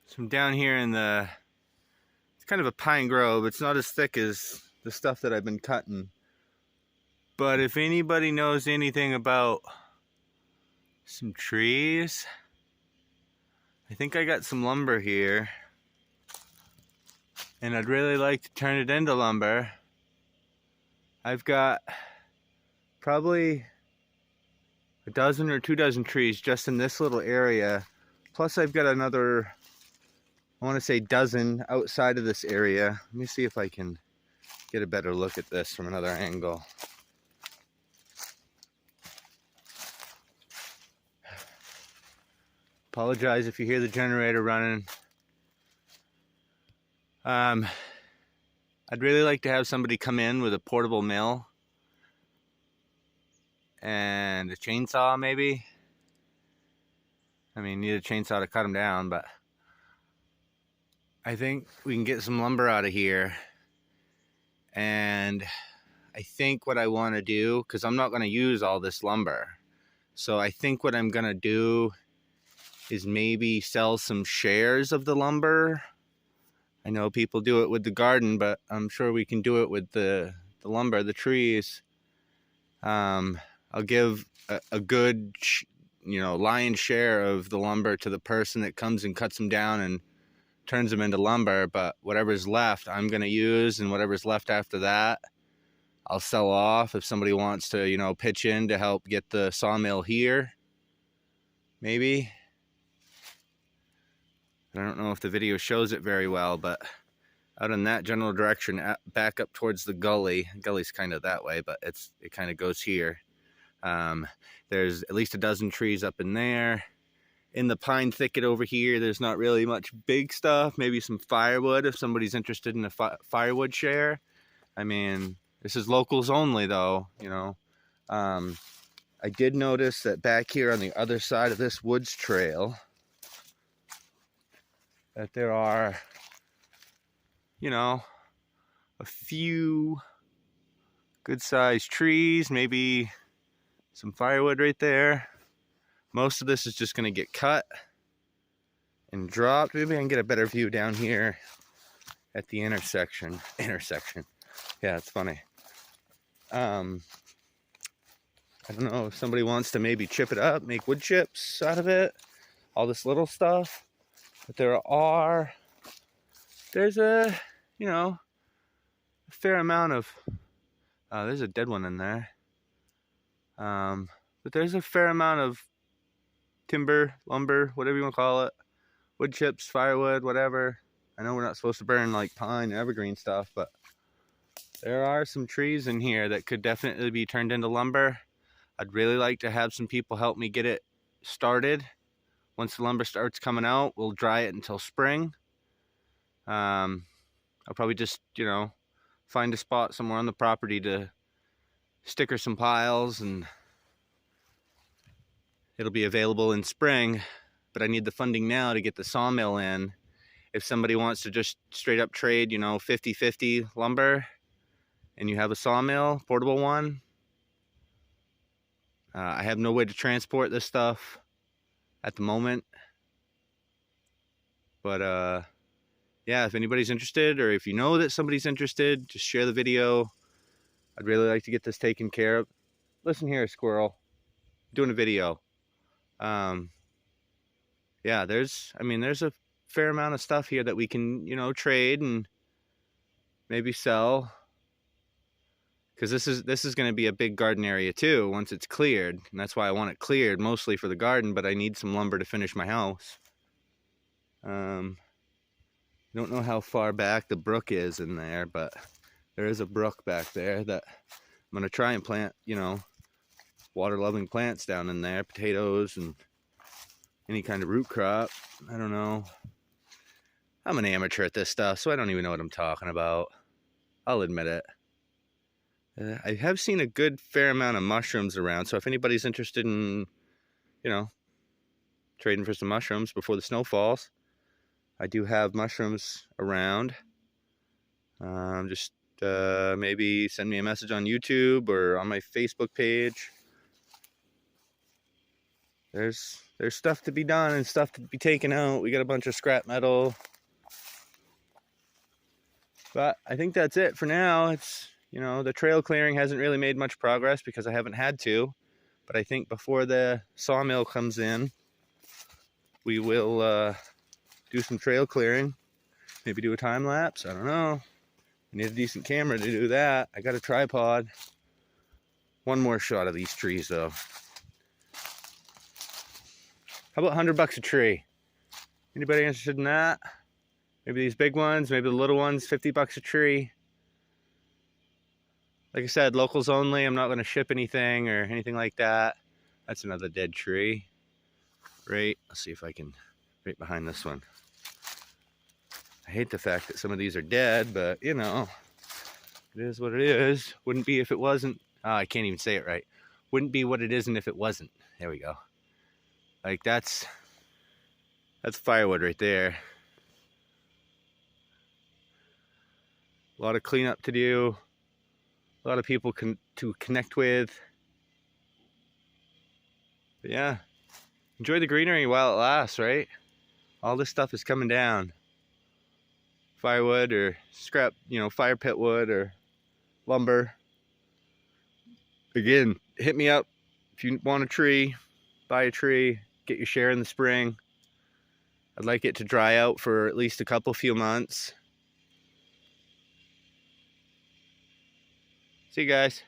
So I'm down here in it's kind of a pine grove. It's not as thick as the stuff that I've been cutting. But if anybody knows anything about some trees, I think I got some lumber here. And I'd really like to turn it into lumber. I've got probably a dozen or 2 dozen trees just in this little area. Plus I've got another, I want to say dozen outside of this area. Let me see if I can get a better look at this from another angle. Apologize if you hear the generator running. I'd really like to have somebody come in with a portable mill and a chainsaw maybe. I mean, need a chainsaw to cut them down, but I think we can get some lumber out of here. And I think what I want to do, because I'm not going to use all this lumber, so I think what I'm going to do is maybe sell some shares of the lumber. I know people do it with the garden, but I'm sure we can do it with the lumber, the trees. I'll give a good, lion's share of the lumber to the person that comes and cuts them down and turns them into lumber, but whatever's left I'm going to use, and whatever's left after that I'll sell off if somebody wants to, pitch in to help get the sawmill here. Maybe. I don't know if the video shows it very well, but out in that general direction, back up towards the gully. Gully's kind of that way, but it kind of goes here. There's at least a dozen trees up in there. In the pine thicket over here, there's not really much big stuff. Maybe some firewood if somebody's interested in a firewood share. I mean, this is locals only though, I did notice that back here on the other side of this woods trail that there are, a few good-sized trees, maybe some firewood right there. Most of this is just going to get cut and dropped. Maybe I can get a better view down here at the intersection. Yeah, it's funny. I don't know if somebody wants to maybe chip it up, make wood chips out of it, all this little stuff. But there's a fair amount of, there's a dead one in there. But there's a fair amount of timber, lumber, whatever you want to call it, wood chips, firewood, whatever. I know we're not supposed to burn like pine, evergreen stuff, but there are some trees in here that could definitely be turned into lumber. I'd really like to have some people help me get it started. Once the lumber starts coming out, we'll dry it until spring. I'll probably just, find a spot somewhere on the property to sticker some piles, and it'll be available in spring. But I need the funding now to get the sawmill in. If somebody wants to just straight up trade, 50-50 lumber, and you have a sawmill, portable one, I have no way to transport this stuff at the moment. But yeah, if anybody's interested, or if you know that somebody's interested, just share the video. I'd really like to get this taken care of. Listen here, squirrel. I'm doing a video. Yeah, there's a fair amount of stuff here that we can, trade and maybe sell. Because this is going to be a big garden area too once it's cleared, and that's why I want it cleared mostly for the garden. But I need some lumber to finish my house. Don't know how far back the brook is in there, but there is a brook back there that I'm going to try and plant, water-loving plants down in there, potatoes and any kind of root crop. I don't know. I'm an amateur at this stuff, so I don't even know what I'm talking about. I'll admit it. I have seen a good fair amount of mushrooms around, so if anybody's interested in, trading for some mushrooms before the snow falls, I do have mushrooms around. Just maybe send me a message on YouTube or on my Facebook page. there's stuff to be done and stuff to be taken out. We got a bunch of scrap metal. But I think that's it for now. It's, you know, the trail clearing hasn't really made much progress because I haven't had to. But I think before the sawmill comes in, we will do some trail clearing. Maybe do a time lapse. I don't know. I need a decent camera to do that. I got a tripod. One more shot of these trees though. How about $100 a tree? Anybody interested in that? Maybe these big ones, maybe the little ones, $50 a tree. Like I said, locals only. I'm not going to ship anything or anything like that. That's another dead tree. Right, let's see if I can, right behind this one. I hate the fact that some of these are dead, but you know, it is what it is. Wouldn't be if it wasn't. Oh, I can't even say it right. Wouldn't be what it isn't if it wasn't. There we go. Like that's firewood right there. A lot of cleanup to do. A lot of people to connect with. But yeah, enjoy the greenery while it lasts, right? All this stuff is coming down. Firewood or scrap, you know, fire pit wood or lumber. Again, hit me up if you want a tree, buy a tree, get your share in the spring. I'd like it to dry out for at least a few months. See you guys.